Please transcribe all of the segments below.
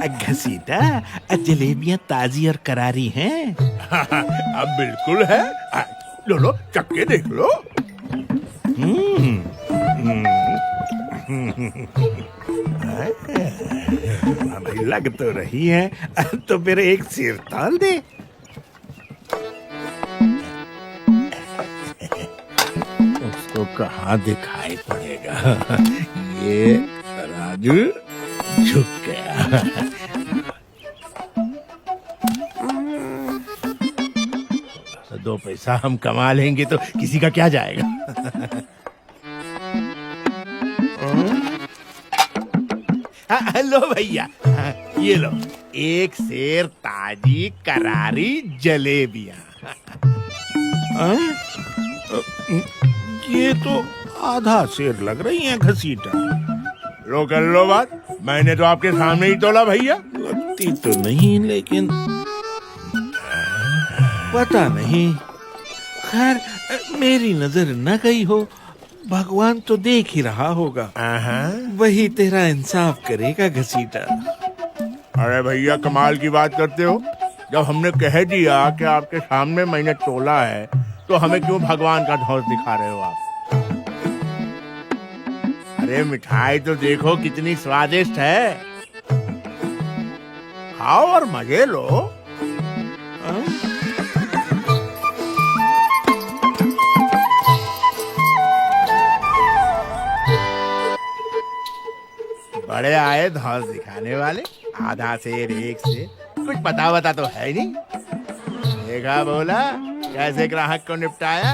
घसीटा, जलेबियां ताजी और करारी हैं। अब बिल्कुल है। लो लो, चक्के देख लो। भाई लग तो रही है, तो फिर एक सिर ताल दे। उसको कहाँ दिखाई पड़ेगा। ये तराजू झुक गया। दो पैसा हम कमा लेंगे तो किसी का क्या जाएगा। लो भैया, ये लो, एक सेर ताजी करारी जलेबियां। ये तो आधा सेर लग रही हैं घसीटा। लो कर लो बात, मैंने तो आपके सामने ही तोला भैया। लगती तो नहीं, लेकिन पता नहीं। खैर, मेरी नजर न गई हो, भगवान तो देख ही रहा होगा। वही तेरा इंसाफ करेगा घसीटा। अरे भैया, कमाल की बात करते हो। जब हमने कह दिया कि आपके सामने मैंने तोला है, तो हमें क्यों भगवान का धौंस दिखा रहे हो आप? अरे मिठाई तो देखो कितनी स्वादिष्ट है। खाओ और मजे लो। बड़े आए धौंस दिखाने वाले। आधा सेर, एक सेर, कुछ पता वता तो है नहीं। देखा बोला कैसे ग्राहक को निपटाया।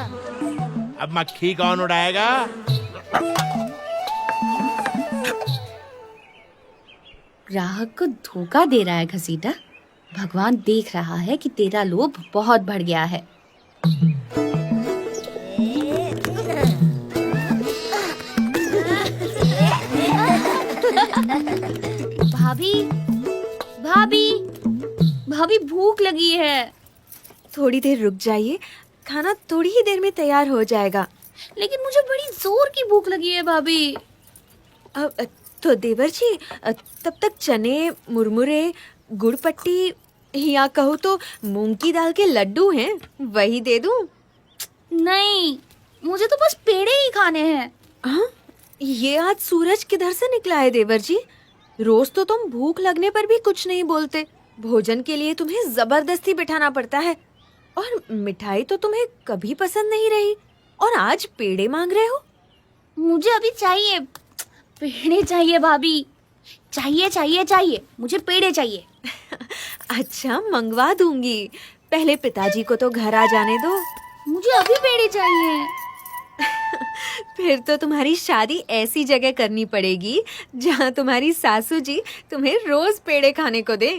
अब मक्खी कौन उड़ाएगा? ग्राहक को धोखा दे रहा है घसीटा। भगवान देख रहा है कि तेरा लोभ बहुत बढ़ गया है। भाभी, भाभी, भाभी भूख लगी है। थोड़ी देर रुक जाइए, खाना थोड़ी ही देर में तैयार हो जाएगा। लेकिन मुझे बड़ी जोर की भूख लगी है भाभी। तो देवर जी, तब तक चने, मुरमुरे, गुड़ पट्टी या कहूँ तो मूंग की दाल के लड्डू हैं, वही दे दूं? नहीं, मुझे तो बस पेड़े ही खाने हैं। हाँ? ये आज सूरज किधर से निकला है देवर जी? रोज तो तुम भूख लगने पर भी कुछ नहीं बोलते। भोजन के लिए तुम्हें जबरदस्ती बिठाना पड़ता है, और मिठाई तो तुम्हें कभी पसंद नहीं रही, और आज पेड़े मांग रहे हो। मुझे अभी चाहिए, पेड़े चाहिए भाभी। चाहिए चाहिए चाहिए, मुझे पेड़े चाहिए। अच्छा, मंगवा दूंगी। पहले पिताजी को तो घर आ जाने दो। मुझे अभी पेड़े चाहिए। फिर तो तुम्हारी शादी ऐसी जगह करनी पड़ेगी जहाँ तुम्हारी सासू जी तुम्हें रोज पेड़े खाने को दे।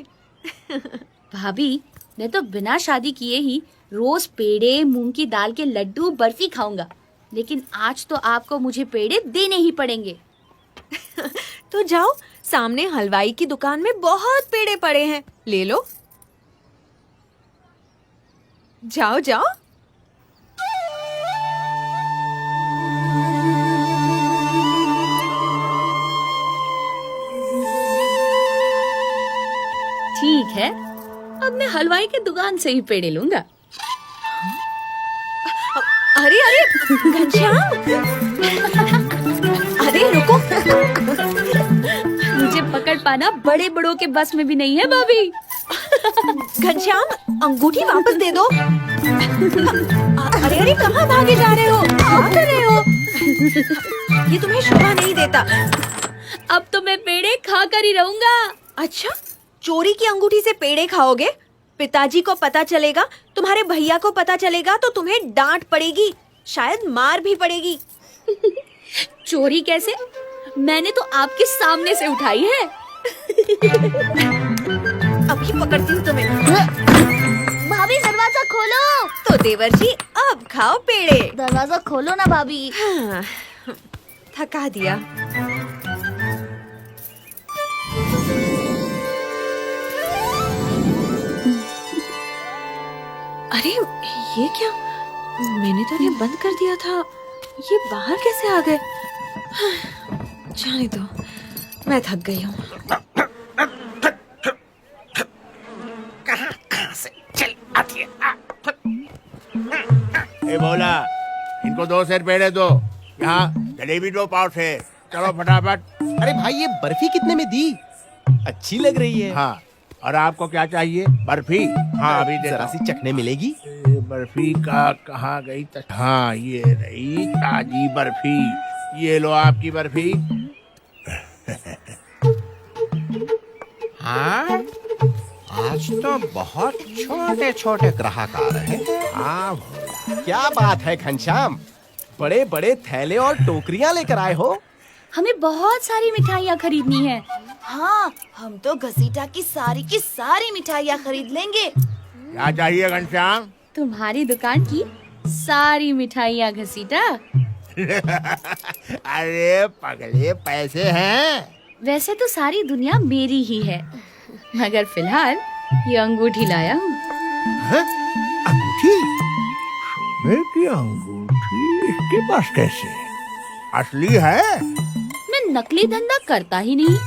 भाभी, मैं तो बिना शादी किए ही रोज पेड़े, मूंग की दाल के लड्डू, बर्फी खाऊंगा, लेकिन आज तो आपको मुझे पेड़े देने ही पड़ेंगे। तो जाओ, सामने हलवाई की दुकान में बहुत पेड़े पड़े हैं, ले लो। जाओ जाओ। ठीक है, अब मैं हलवाई की दुकान से ही पेड़े लूंगा। अरे अरे घनश्याम, अरे रुको। मुझे पकड़ पाना बड़े बड़ों के बस में भी नहीं है भाभी। घनश्याम, अंगूठी वापस दे दो। अरे अरे, कहाँ भागे जा रहे हो? क्या कर रहे हो? ये तुम्हें शोभा नहीं देता। अब तो मैं पेड़े खा कर ही रहूंगा। अच्छा, चोरी की अंगूठी से पेड़े खाओगे? पिताजी को पता चलेगा, तुम्हारे भैया को पता चलेगा तो तुम्हें डांट पड़ेगी, शायद मार भी पड़ेगी। चोरी कैसे? मैंने तो आपके सामने से उठाई है। अभी पकड़ती हूँ तुम्हें। भाभी, दरवाजा खोलो। तो देवर जी, अब खाओ पेड़े। दरवाजा खोलो ना भाभी। हाँ, थका दिया। अरे ये क्या? मैंने तो इन्हें बंद कर दिया था, ये बाहर कैसे आ गए? जाने दो, मैं थक गई हूँ। बोला, इनको 2 सेर पेड़े दो। यहाँ जलेबी 2 पाव से। चलो फटाफट। अरे भाई ये बर्फी कितने में दी? अच्छी लग रही है। हाँ, और आपको क्या चाहिए? बर्फी? हाँ अभी जरा सी चखने मिलेगी? बर्फी का कहाँ गई? हाँ ये रही ताजी बर्फी। ये लो आपकी बर्फी। हाँ, आज तो बहुत छोटे छोटे ग्राहक आ रहे हैं। हाँ क्या बात है घनश्याम, बड़े बड़े थैले और टोकरियां लेकर आए हो। हमें बहुत सारी मिठाइयाँ खरीदनी है। हाँ, हम तो घसीटा की सारी मिठाइयाँ खरीद लेंगे। क्या चाहिए घनश्याम? तुम्हारी दुकान की सारी मिठाइयाँ घसीटा। अरे पगले, पैसे हैं? वैसे तो सारी दुनिया मेरी ही है, मगर फिलहाल ये अंगूठी लाया हूँ। अंगूठी? सोने की अंगूठी इसके पास कैसे? असली है? मैं नकली धंधा करता ही नहीं।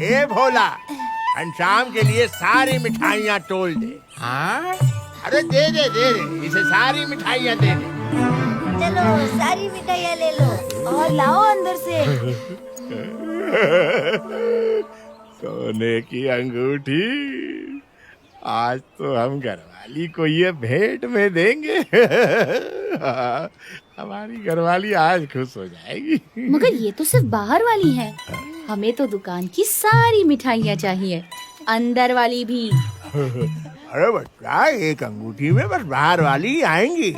ए भोला, घनश्याम के लिए सारी मिठाइयाँ तोल दे। हाँ, अरे दे दे दे दे, इसे सारी मिठाइयाँ दे दे। चलो सारी मिठाइयाँ ले लो और लाओ अंदर से। सोने की अंगूठी, आज तो हम घरवाली को ये भेंट में देंगे। हमारी घरवाली आज खुश हो जाएगी। मगर ये तो सिर्फ बाहर वाली है, हमें तो दुकान की सारी मिठाइयाँ चाहिए, अंदर वाली भी। अरे बच्चा, एक अंगूठी में बस बाहर वाली आएंगी,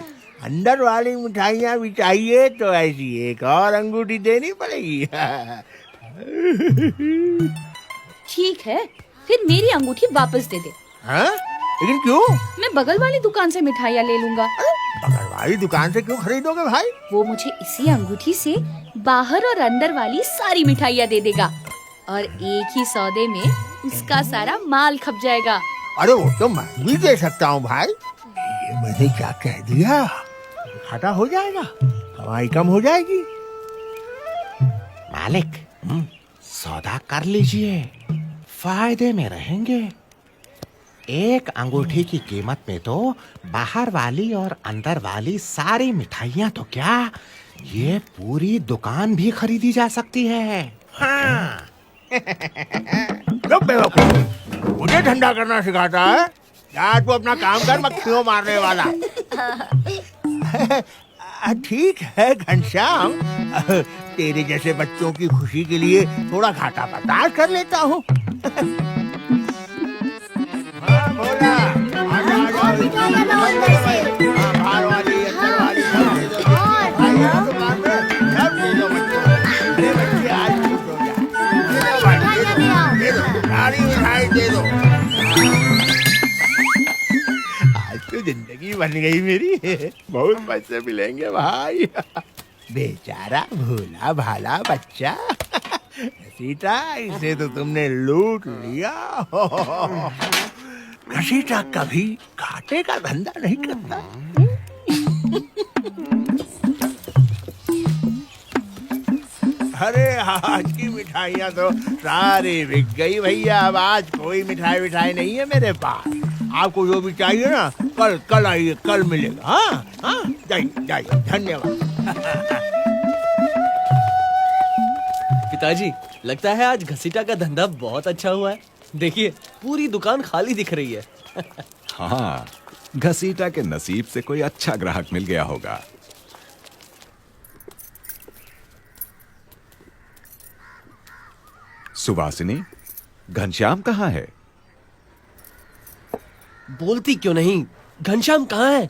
अंदर वाली मिठाइयाँ भी चाहिए तो ऐसी एक और अंगूठी देनी पड़ेगी। ठीक है, फिर मेरी अंगूठी वापस दे दे। हाँ? लेकिन क्यों? मैं बगल वाली दुकान से मिठाइयाँ ले लूंगा। बगल वाली दुकान से क्यों खरीदोगे भाई? वो मुझे इसी अंगूठी से बाहर और अंदर वाली सारी मिठाइयाँ दे देगा और एक ही सौदे में उसका सारा माल खप जाएगा। अरे वो तो मैं भी दे सकता हूँ भाई। ये मैंने क्या कह दिया? घाटा हो जाएगा, कमाई कम हो जाएगी। मालिक, सौदा कर लीजिए, फायदे में रहेंगे। एक अंगूठी की कीमत में तो बाहर वाली और अंदर वाली सारी मिठाइयाँ तो क्या, ये पूरी दुकान भी खरीदी जा सकती है। हाँ। लो बेवकूफ, मुझे धंधा करना सिखाता है? यार तू अपना काम कर, मक्खियों मारने वाला। ठीक है घनश्याम, तेरे जैसे बच्चों की खुशी के लिए थोड़ा घाटा बर्दाश्त कर लेता हूँ। हाँ, भोला, और मिठाइयाँ लाओ अंदर से। हाँ, बाहर वाली, अंदर वाली, सब दे दो। भाइयों की दुकान पे सब दे दो बच्चों। अरे बच्चे आज खुश हो जाए। मिठाइयाँ ले आओ। दे दो, सारी मिठाई दे दो। आज तो जिंदगी बन गई मेरी, बहुत पैसे मिलेंगे भाई। बेचारा भोला भाला बच्चा, घसीटा, इसे तो तुमने लूट लिया। घसीटा कभी घाटे का धंधा नहीं करता। अरे आज की मिठाइयाँ तो सारी बिक गई भैया। अब आज कोई मिठाई नहीं है मेरे पास। आपको जो भी चाहिए ना, कल आइए, कल मिलेगा। हाँ हाँ, जाइए जाइए, धन्यवाद। पिताजी, लगता है आज घसीटा का धंधा बहुत अच्छा हुआ है। देखिए, पूरी दुकान खाली दिख रही है। हाँ, घसीटा के नसीब से कोई अच्छा ग्राहक मिल गया होगा। सुवासिनी, घनश्याम कहाँ है? बोलती क्यों नहीं? घनश्याम कहाँ है?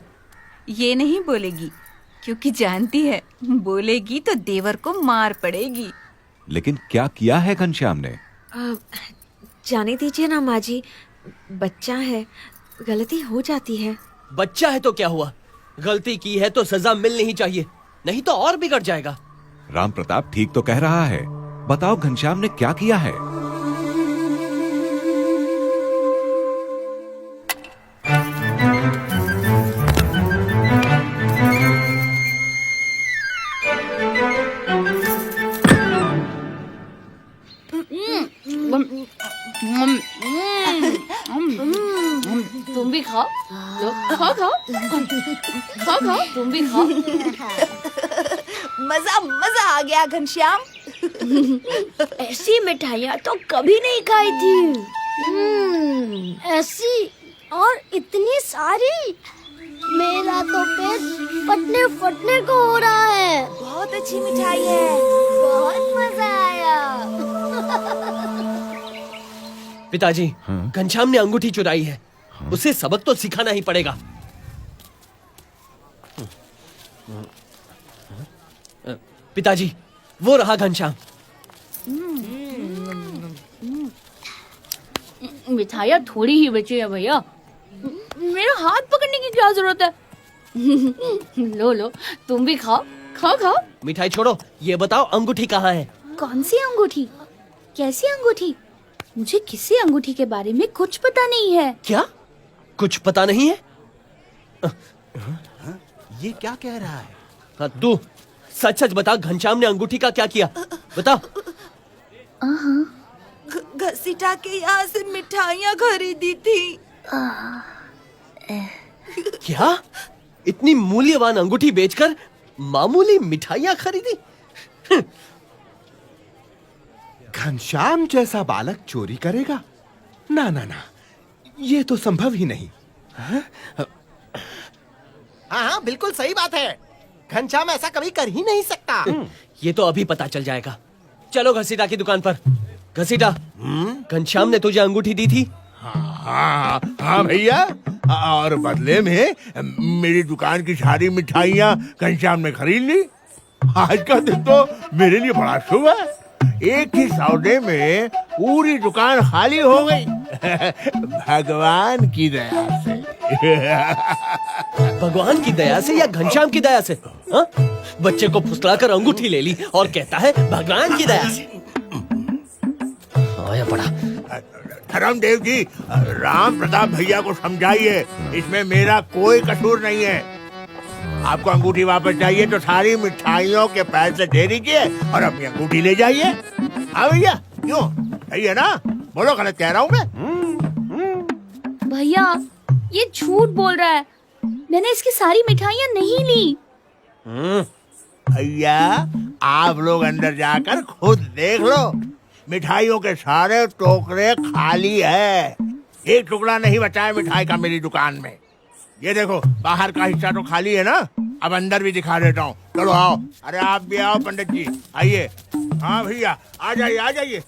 ये नहीं बोलेगी, क्योंकि जानती है बोलेगी तो देवर को मार पड़ेगी। लेकिन क्या किया है घनश्याम ने? जाने दीजिए ना माँ जी, बच्चा है, गलती हो जाती है। बच्चा है तो क्या हुआ? गलती की है तो सजा मिलनी ही चाहिए, नहीं तो और बिगड़ जाएगा। राम प्रताप ठीक तो कह रहा है। बताओ घनश्याम ने क्या किया है? तुम भी खाओ। लो, खाओ खाओ खाओ खाओ, तुम भी खाओ। मजा मजा आ गया घनश्याम। ऐसी मिठाइयाँ तो कभी नहीं खाई थी। ऐसी और इतनी सारी, मेरा तो पेट फटने फटने को हो रहा है। बहुत अच्छी मिठाई है, बहुत मजा आया। पिताजी, घनश्याम ने अंगूठी चुराई है। उसे सबक तो सिखाना ही पड़ेगा। पिताजी, वो रहा घनश्याम। मिठाइयाँ थोड़ी ही बची है भैया, मेरा हाथ पकड़ने की क्या जरूरत है। लो लो, तुम भी खाओ खाओ खाओ। मिठाई छोड़ो, ये बताओ अंगूठी कहाँ है? कौन सी अंगूठी? कैसी अंगूठी? मुझे किसी अंगूठी के बारे में कुछ पता नहीं है। क्या कुछ पता नहीं है? ये क्या कह रहा है? हाँ, तू सच सच बता, घनश्याम ने अंगूठी का क्या किया? बता। घसीटा के यहाँ से मिठाइयाँ खरीदी थी। क्या? इतनी मूल्यवान अंगूठी बेचकर मामूली मिठाइयाँ खरीदी? घनश्याम जैसा बालक चोरी करेगा? ना ना ना, ये तो संभव ही नहीं। हाँ हाँ, बिल्कुल सही बात है। घनश्याम ऐसा कभी कर ही नहीं सकता। ये तो अभी पता चल जाएगा। चलो घसीटा की दुकान पर। घसीटा, घनश्याम ने तुझे अंगूठी दी थी? हाँ हाँ भैया, और बदले में मेरी दुकान की सारी मिठाइयाँ घनश्याम ने खरीद ली। आज का दिन तो मेरे लिए बड़ा शुभ है। एक ही सौदे में पूरी दुकान खाली हो गई। भगवान की दया से। भगवान की दया से या घनश्याम की दया से? हाँ? बच्चे को फुसलाकर अंगूठी ले ली और कहता है भगवान की दया से। आया पड़ा। धर्मदेव जी, राम प्रताप भैया को समझाइए, इसमें मेरा कोई कसूर नहीं है। आपको अंगूठी वापस चाहिए तो सारी मिठाइयों के पैसे दे दीजिए और अपनी अंगूठी ले जाइए। हाँ भैया, क्यों? सही है ना? बोलो, गलत कह रहा हूँ मैं? भैया, ये झूठ बोल रहा है। मैंने इसकी सारी मिठाइयाँ नहीं ली। भैया, आप लोग अंदर जाकर खुद देख लो। मिठाइयों के सारे टोकरे खाली है। एक टुकड़ा नहीं बचा है मिठाई का मेरी दुकान में। ये देखो, बाहर का हिस्सा तो खाली है ना। अब अंदर भी दिखा देता हूँ। चलो आओ। अरे आप भी आओ पंडित जी, आइए। हाँ भैया, आ जाइए आ जाइए।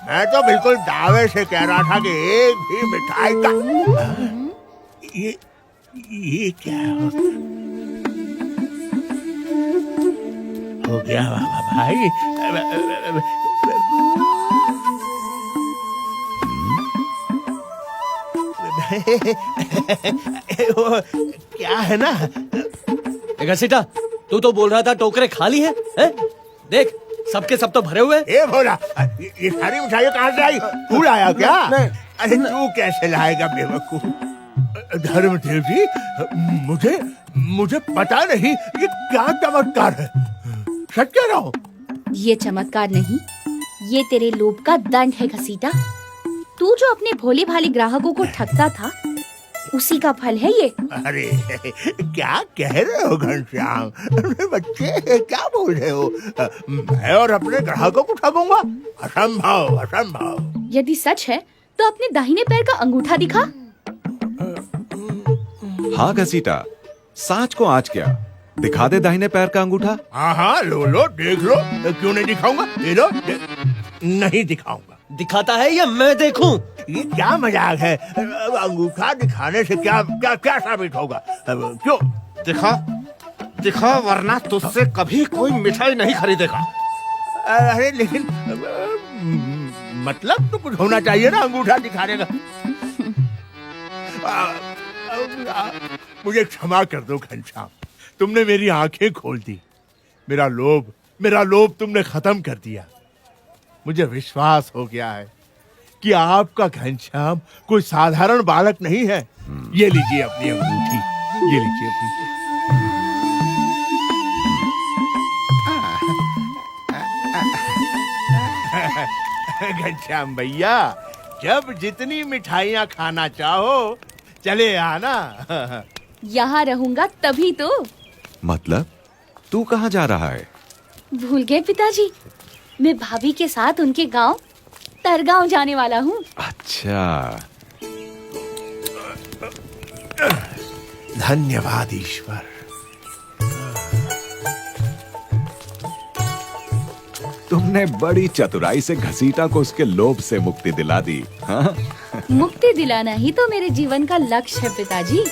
मैं तो बिल्कुल दावे से कह रहा था कि एक भी मिठाई का ये क्या हो गया भाई? वो क्या है ना, घसीटा, तू तो बोल रहा था टोकरे खाली हैं? हैं? देख, सबके सब तो भरे हुए। ए भोला, ये सारी मिठाइयाँ कहाँ से आई? तू लाया क्या? अरे तू कैसे लाएगा बेवकूफ? धर्मदेव जी, मुझे पता नहीं ये क्या चमत्कार है। सच कह रहा हूँ। ये चमत्कार नहीं, ये तेरे लोभ का दंड है घसीटा। तू जो अपने भोले भाले ग्राहकों को ठगता था, उसी का फल है ये। अरे क्या कह रहे हो घनश्याम? बच्चे क्या बोल रहे हो? मैं और अपने ग्राहकों को ठगूंगा? असंभव असंभव। यदि सच है तो अपने दाहिने पैर का अंगूठा दिखा। हाँ घसीटा, सांच को आज क्या, दिखा दे दाहिने पैर का अंगूठा। हाँ हाँ, लो देख लो। क्यों नहीं दिखाऊंगा? ये लो। नहीं दिखाऊंगा। दिखाता है या मैं देखूं? ये क्या मजाक है? अंगूठा दिखाने से क्या क्या क्या साबित होगा? क्यों? दिखा वरना तुझसे कभी कोई मिठाई नहीं खरीदेगा। अरे लेकिन मतलब तो कुछ होना चाहिए ना अंगूठा दिखाने का। मुझे क्षमा कर दो घनश्याम, तुमने मेरी आंखें खोल दी। मेरा लोभ तुमने खत्म कर दिया। मुझे विश्वास हो गया है कि आपका घनश्याम कोई साधारण बालक नहीं है। ये लीजिए अपनी अंगूठी, ये लीजिए अपनी। घनश्याम भैया, जब जितनी मिठाइयाँ खाना चाहो चले आना। यहाँ रहूंगा तभी तो। मतलब तू कहाँ जा रहा है? भूल गए पिताजी, मैं भाभी के साथ उनके गांव तरगांव जाने वाला हूँ। अच्छा, धन्यवाद ईश्वर। तुमने बड़ी चतुराई से घसीटा को उसके लोभ से मुक्ति दिला दी। हाँ? मुक्ति दिलाना ही तो मेरे जीवन का लक्ष्य है पिताजी।